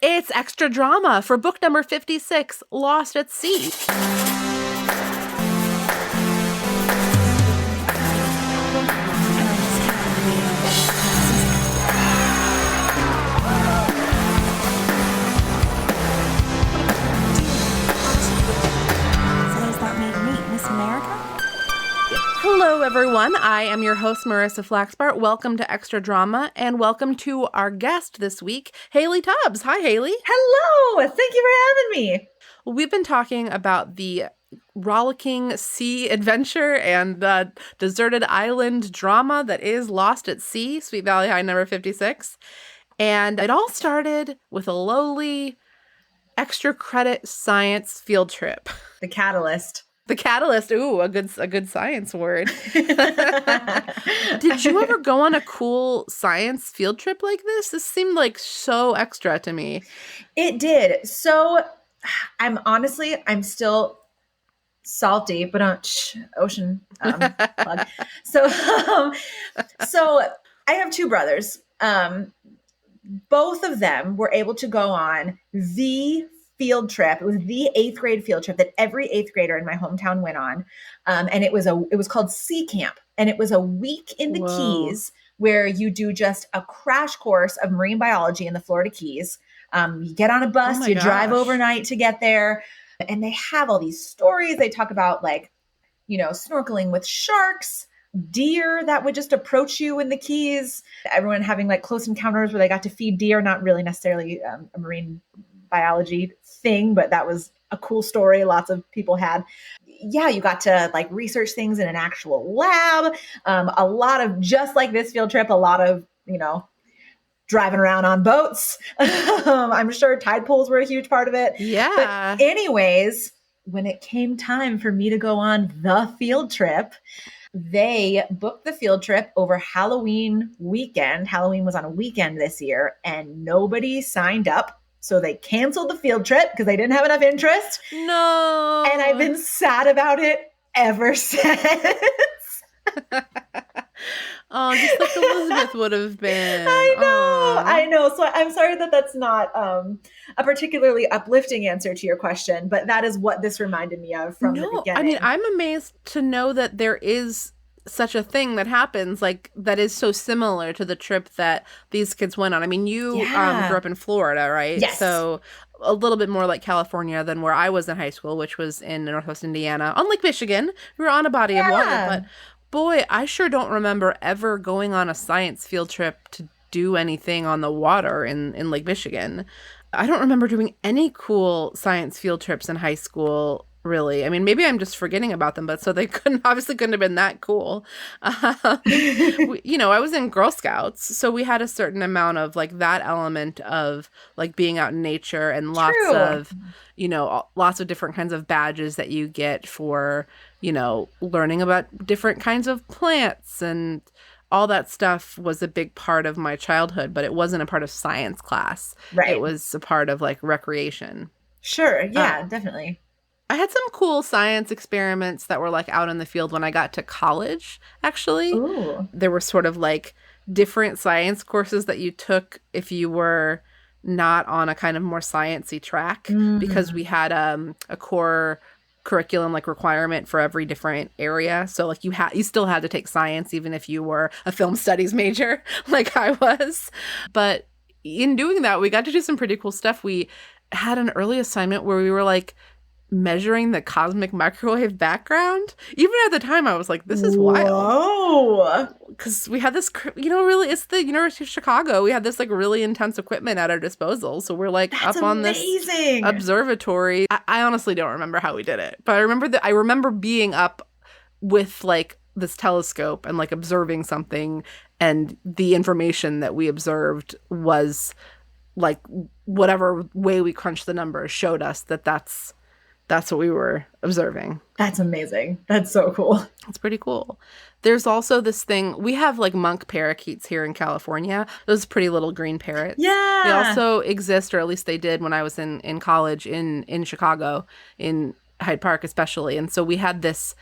It's extra drama for book number 56, Lost at Sea. Hello, everyone. I am your host, Marissa Flaxbart. Welcome to Extra Drama, and welcome to our guest this week, Haley Tubbs. Hi, Haley. Hello. Thank you for having me. Well, we've been talking about the rollicking sea adventure and deserted island drama that is Lost at Sea, Sweet Valley High number 56. And it all started with a lowly extra credit science field trip. The catalyst. The catalyst. Ooh, a good science word. Did you ever go on a cool science field trip like this? This seemed like so extra to me. It did. So I'm still salty, but ocean plug. So I have two brothers. Both of them were able to go on the field trip. It was the 8th grade field trip that every 8th grader in my hometown went on. And it was called Sea Camp. And it was a week in the Keys where you do just a crash course of marine biology in the Florida Keys. You get on a bus, drive overnight to get there. And they have all these stories. They talk about snorkeling with sharks, deer that would just approach you in the Keys. Everyone having close encounters where they got to feed deer, not really necessarily a marine biology thing, but that was a cool story lots of people had. Yeah, you got to research things in an actual lab. A lot of, just like this field trip, a lot of, driving around on boats. I'm sure tide pools were a huge part of it. Yeah. But anyways, when it came time for me to go on the field trip, they booked the field trip over Halloween weekend. Halloween was on a weekend this year, and nobody signed up. So they canceled the field trip because they didn't have enough interest. No. And I've been sad about it ever since. Oh, just like Elizabeth would have been. I know. So I'm sorry that that's not a particularly uplifting answer to your question, but that is what this reminded me of from the beginning. I mean, I'm amazed to know that there is such a thing that happens, that is so similar to the trip that these kids went on. I mean, you grew up in Florida, right? Yes. So a little bit more like California than where I was in high school, which was in Northwest Indiana on Lake Michigan. We were on a body of water, but boy, I sure don't remember ever going on a science field trip to do anything on the water in Lake Michigan. I don't remember doing any cool science field trips in high school, really. I mean, maybe I'm just forgetting about them, but so they obviously couldn't have been that cool. I was in Girl Scouts, so we had a certain amount of that element of being out in nature and lots of different kinds of badges that you get for, learning about different kinds of plants, and all that stuff was a big part of my childhood, but it wasn't a part of science class. Right. It was a part of recreation. Sure. Yeah, definitely. I had some cool science experiments that were out in the field when I got to college, actually. Ooh. There were sort of different science courses that you took if you were not on a kind of more sciencey track, because we had a core curriculum requirement for every different area. So you still had to take science even if you were a film studies major like I was. But in doing that, we got to do some pretty cool stuff. We had an early assignment where we were measuring the cosmic microwave background. Even at the time, I was like, this is wild. Whoa. Because we had this, really, it's the University of Chicago. We had this really intense equipment at our disposal. So we're That's up on amazing. This observatory. I honestly don't remember how we did it. But I remember being up with this telescope and observing something. And the information that we observed was whatever way we crunched the numbers showed us that's what we were observing. That's amazing. That's so cool. It's pretty cool. There's also this thing. We have monk parakeets here in California. Those pretty little green parrots. Yeah. They also exist, or at least they did when I was in college in Chicago, in Hyde Park especially. And so we had this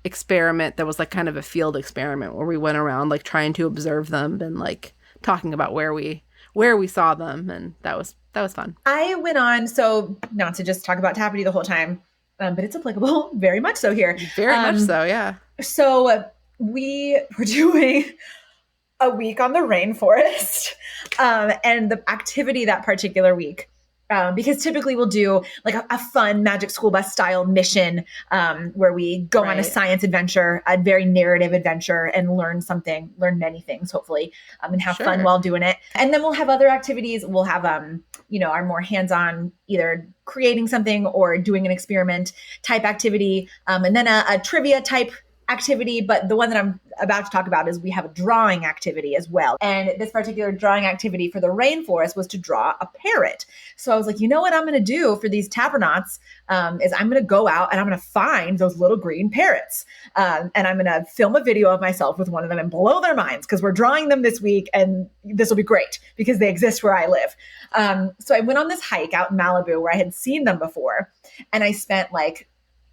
experiment that was kind of a field experiment where we went around trying to observe them and talking about where we saw them, and that That was fun. I went on, so not to just talk about Tappity the whole time, but it's applicable very much so here. Very much so, yeah. So we were doing a week on the rainforest, and the activity that particular week, because typically we'll do like a fun Magic School Bus style mission, where we go on a science adventure, a very narrative adventure, and learn many things, hopefully, and have fun while doing it. And then we'll have other activities. We'll have, our more hands-on, either creating something or doing an experiment type activity, and then a trivia type activity. But the one that I'm about to talk about is we have a drawing activity as well. And this particular drawing activity for the rainforest was to draw a parrot. So I was like, you know what I'm going to do for these Tappernauts, is I'm going to go out and I'm going to find those little green parrots. And I'm going to film a video of myself with one of them and blow their minds, because we're drawing them this week and this will be great because they exist where I live. So I went on this hike out in Malibu where I had seen them before. And I spent like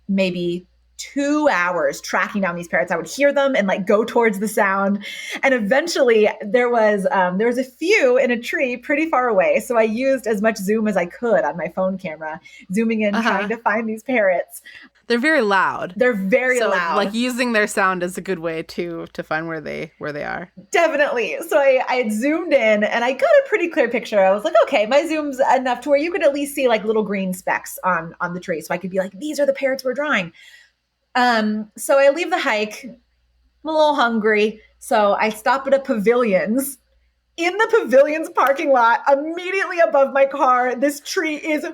maybe 2 hours tracking down these parrots. I would hear them and like go towards the sound. And eventually there was a few in a tree pretty far away. So I used as much zoom as I could on my phone camera, zooming in, trying to find these parrots. They're very loud. They're very loud. Like using their sound is a good way to find where they are. Definitely. So I had zoomed in and I got a pretty clear picture. I was like, okay, my zoom's enough to where you could at least see like little green specks on the tree. So I could be like, these are the parrots we're drawing. So I leave the hike. I'm a little hungry. So I stop at a Pavilions. In the Pavilions parking lot, immediately above my car, this tree is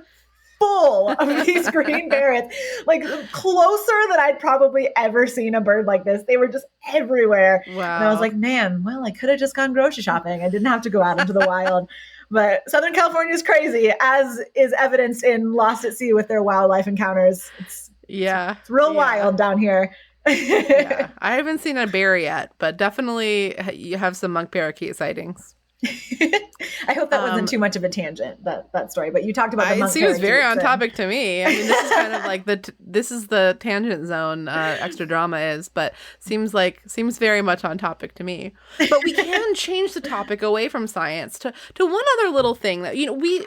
full of these green parrots, like closer than I'd probably ever seen a bird like this. They were just everywhere. Wow. And I was like, man, well, I could have just gone grocery shopping. I didn't have to go out into the wild. But Southern California is crazy, as is evidenced in Lost at Sea with their wildlife encounters. It's real wild down here. I haven't seen a bear yet, but definitely you have some monk parakeet sightings. I hope that wasn't too much of a tangent, that story. But you talked about the monk parakeet. It seems very on topic to me. I mean, this is kind of like this is the tangent zone. Extra drama is, but seems very much on topic to me. But we can change the topic away from science to one other little thing that we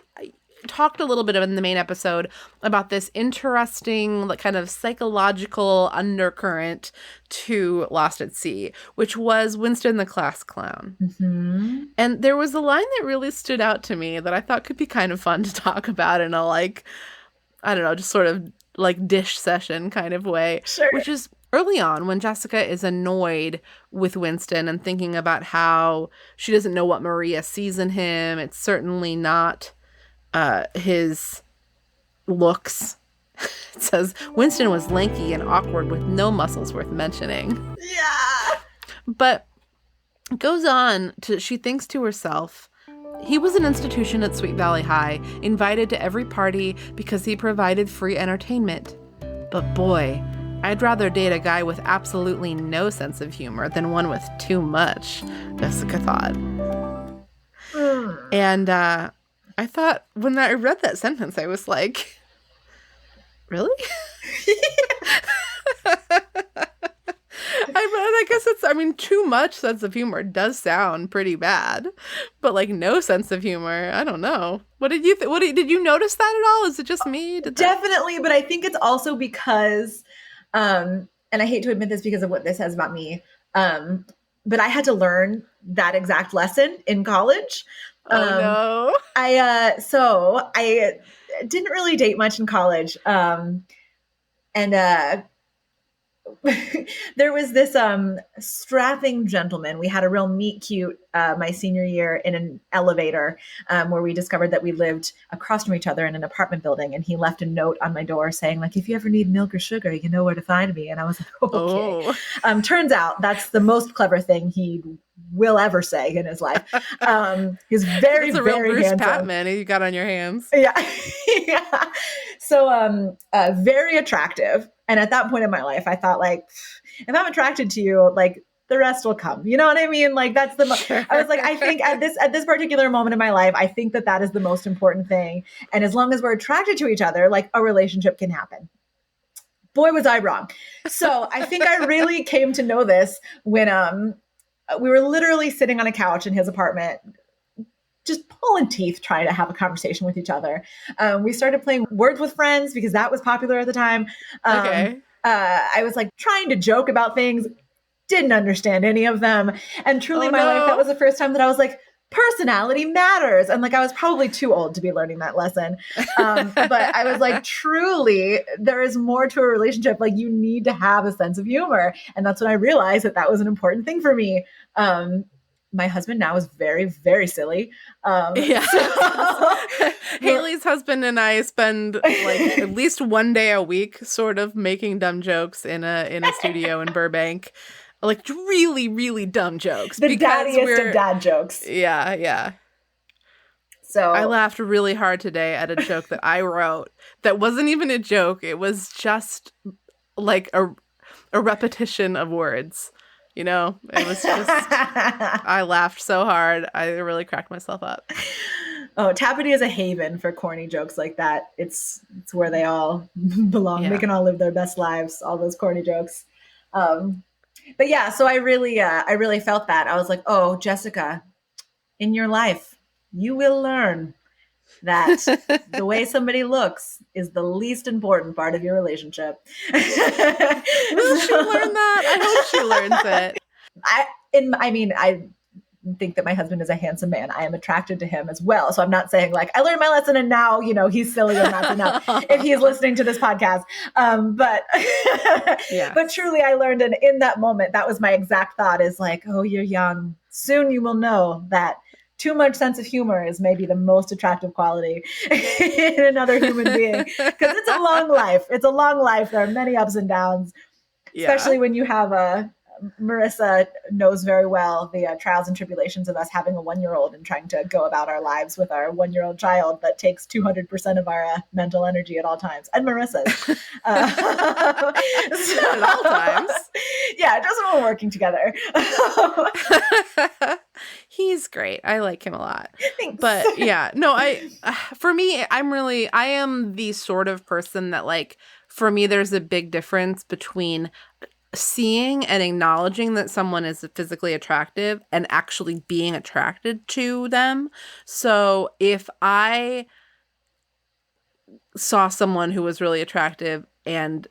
talked a little bit in the main episode about this interesting, like, kind of psychological undercurrent to Lost at Sea, which was Winston the Clown. Mm-hmm. And there was a line that really stood out to me that I thought could be kind of fun to talk about in a, like, I don't know, just sort of like dish session kind of way, which is early on when Jessica is annoyed with Winston and thinking about how she doesn't know what Maria sees in him. It's certainly not his looks. It says Winston was lanky and awkward with no muscles worth mentioning. Yeah. But it goes on to, she thinks to herself, he was an institution at Sweet Valley High, invited to every party because he provided free entertainment. But boy, I'd rather date a guy with absolutely no sense of humor than one with too much, Jessica thought. And I thought, when I read that sentence, I was like, really? I guess too much sense of humor does sound pretty bad, but like no sense of humor, I don't know. What did you did you notice that at all? Is it just me? Definitely, but I think it's also because, and I hate to admit this because of what this says about me, but I had to learn that exact lesson in college. No. I didn't really date much in college. And there was this strapping gentleman. We had a real meet cute my senior year in an elevator, where we discovered that we lived across from each other in an apartment building, and he left a note on my door saying, like, if you ever need milk or sugar, you know where to find me. And I was like, okay. Turns out that's the most clever thing he will ever say in his life. He's very, it's a real very Bruce handsome. Patman you got on your hands. Yeah. Yeah. So very attractive. And at that point in my life, I thought, like, if I'm attracted to you, like, the rest will come. You know what I mean? Like, that's I was like, I think at this particular moment in my life, I think that is the most important thing. And as long as we're attracted to each other, like, a relationship can happen. Boy, was I wrong. So I think I really came to know this when we were literally sitting on a couch in his apartment, just pulling teeth trying to have a conversation with each other. We started playing Words with Friends because that was popular at the time. Okay. I was like trying to joke about things, didn't understand any of them. And truly, Oh, my life, that no. was the first time that I was like, personality matters. And like, I was probably too old to be learning that lesson. But I was like, truly, there is more to a relationship. Like, you need to have a sense of humor. And that's when I realized that that was an important thing for me. My husband now is very, very silly. Yeah. So, Haley's husband and I spend like at least one day a week sort of making dumb jokes in a studio in Burbank. Like really, really dumb jokes. The daddiest of dad jokes. Yeah, yeah. So I laughed really hard today at a joke that I wrote that wasn't even a joke. It was just like a repetition of words. You know, it was just, I laughed so hard. I really cracked myself up. Oh, Tapity is a haven for corny jokes like that. It's where they all belong. Yeah. They can all live their best lives, all those corny jokes. But yeah, so I really felt that. I was like, oh, Jessica, in your life, you will learn that the way somebody looks is the least important part of your relationship. Will she learn that? I hope she learns it. I think that my husband is a handsome man. I am attracted to him as well. So I'm not saying like, I learned my lesson and now, he's silly and that's enough if he's listening to this podcast. But Yeah. But truly I learned, and in that moment, that was my exact thought, is like, oh, you're young. Soon you will know that too much sense of humor is maybe the most attractive quality in another human being, because it's a long life. It's a long life. There are many ups and downs, especially when you have Marissa knows very well the trials and tribulations of us having a 1-year-old and trying to go about our lives with our 1-year-old child that takes 200% of our mental energy at all times. And Marissa's. At all times. Yeah, just when we're working together. He's great. I like him a lot. Thanks. But yeah, no, for me, I am the sort of person that, like, for me, there's a big difference between seeing and acknowledging that someone is physically attractive and actually being attracted to them. So if I saw someone who was really attractive and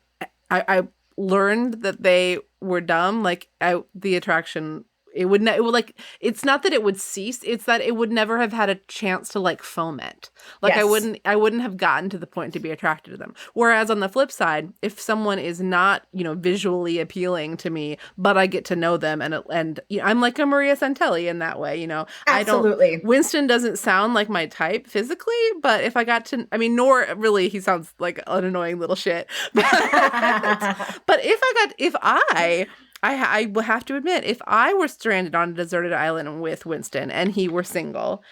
I learned that they were dumb, like the attraction, it would like, it's not that it would cease, it's that it would never have had a chance to like foment. Like Yes. I wouldn't have gotten to the point to be attracted to them. Whereas on the flip side, if someone is not, visually appealing to me, but I get to know them and I'm like a Maria Santelli in that way, Absolutely. Winston doesn't sound like my type physically, but if I got to, nor really, he sounds like an annoying little shit. But if I will have to admit, if I were stranded on a deserted island with Winston and he were single,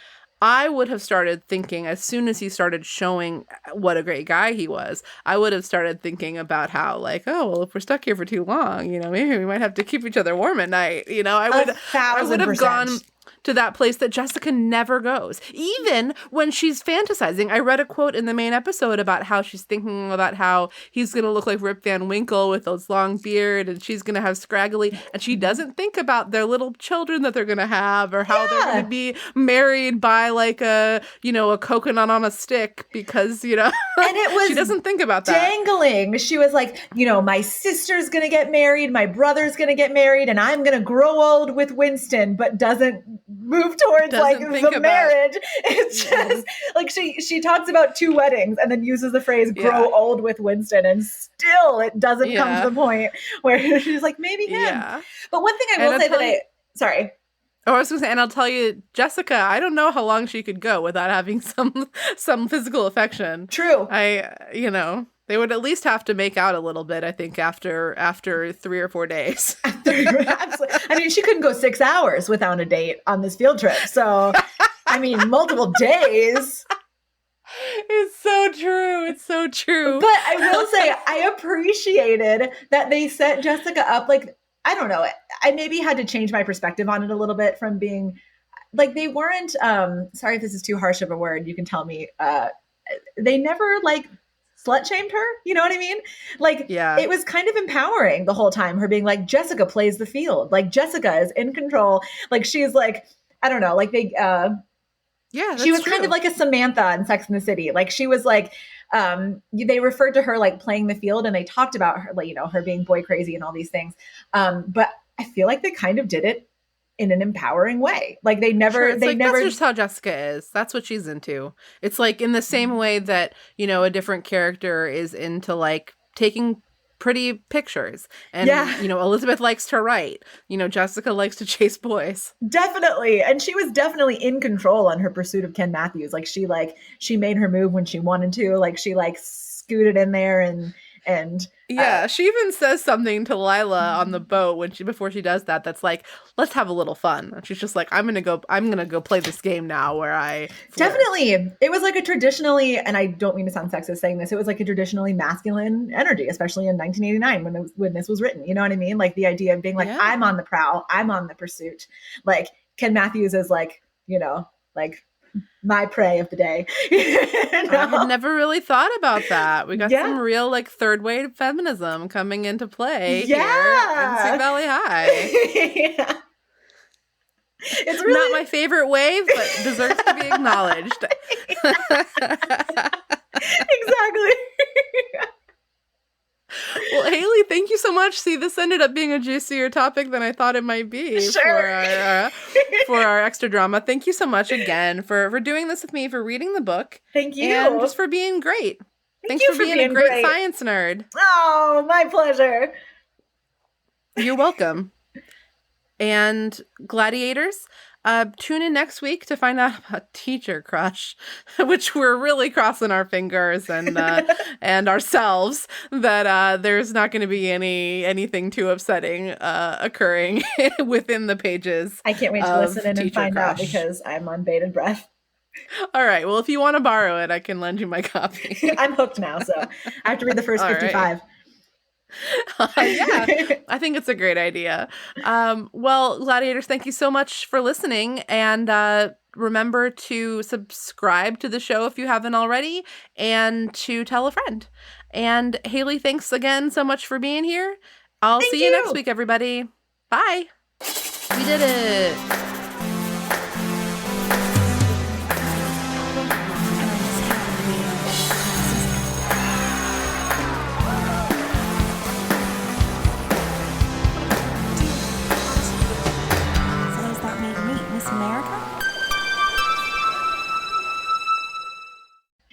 I would have started thinking, as soon as he started showing what a great guy he was, I would have started thinking about how, like, oh, well, if we're stuck here for too long, maybe we might have to keep each other warm at night. I would have gone to that place that Jessica never goes. Even when she's fantasizing. I read a quote in the main episode about how she's thinking about how he's going to look like Rip Van Winkle with those long beard and she's going to have scraggly, and she doesn't think about their little children that they're going to have or how they're going to be married by like a coconut on a stick because, and it was she doesn't think about that. Dangling. She was like, my sister's going to get married, my brother's going to get married, and I'm going to grow old with Winston, but doesn't move towards the marriage. It's just like she talks about 2 weddings and then uses the phrase grow old with Winston, and still it doesn't come to the point where she's like, maybe him. Yeah. But one thing I will say sorry. Oh, I was going to say, and I'll tell you, Jessica, I don't know how long she could go without having some physical affection. True. They would at least have to make out a little bit, I think, after 3 or 4 days. Absolutely. She couldn't go 6 hours without a date on this field trip. So, multiple days. It's so true. It's so true. But I will say, I appreciated that they set Jessica up. Like, I don't know. I maybe had to change my perspective on it a little bit from being like, they weren't, sorry if this is too harsh of a word, you can tell me, they never like slut shamed her. You know what I mean? Like, it was kind of empowering the whole time, her being like, Jessica plays the field. Like, Jessica is in control. Like, she's like, I don't know, like Yeah, She that's was kind of true. like a Samantha in Sex and the City. Like she was like, they referred to her like playing the field, and they talked about her, like, you know, her being boy crazy and all these things. But I feel like they kind of did it in an empowering way. Like Sure, it's they like that's never, just how Jessica is. That's what she's into. It's like in the same way that, a different character is into like taking pretty pictures. And, yeah, Elizabeth likes to write. Jessica likes to chase boys. definitely. And she was definitely in control on her pursuit of Ken Matthews. Like she made her move when she wanted to. Like she like scooted in there and Yeah, she even says something to Lila on the boat before she does that. That's like, let's have a little fun. And she's just like, I'm gonna go play this game now where I flirt. definitely, it was like a traditionally, and I don't mean to sound sexist saying this, it was like a traditionally masculine energy, especially in 1989 when this was written. You know what I mean? Like the idea of being like, Yeah. I'm on the prowl, I'm on the pursuit. Like Ken Matthews is like, like my prey of the day. I had never really thought about that. We got some Yeah. real like third wave feminism coming into play here in Sioux Yeah. Valley High. Yeah. It's Not really my favorite wave, but deserves to be acknowledged. exactly. Well, Haley, thank you so much. See, this ended up being a juicier topic than I thought it might be Sure. for our extra drama. Thank you so much again for doing this with me, for reading the book, Thank you. and just for being great. Thank Thanks you for being a great science nerd. Oh, my pleasure. You're welcome. And gladiators, tune in next week to find out about Teacher Crush, which we're really crossing our fingers and and ourselves that there's not going to be anything too upsetting occurring within the pages. I can't wait to listen in and find out Crush. because I'm on bated breath. All right. Well, if you want to borrow it, I can lend you my copy. I'm hooked now, so I have to read the first 55. Yeah, I think it's a great idea. Well, gladiators, thank you so much for listening, and remember to subscribe to the show if you haven't already, and to tell a friend. And Haley, thanks again so much for being here. I'll see you next week, everybody. Bye. We did it.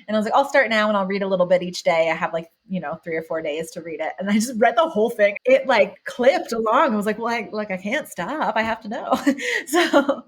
And I was like, I'll start now and I'll read a little bit each day. I have like, 3 or 4 days to read it. And I just read the whole thing. It like clipped along. I was like, well, I can't stop. I have to know. So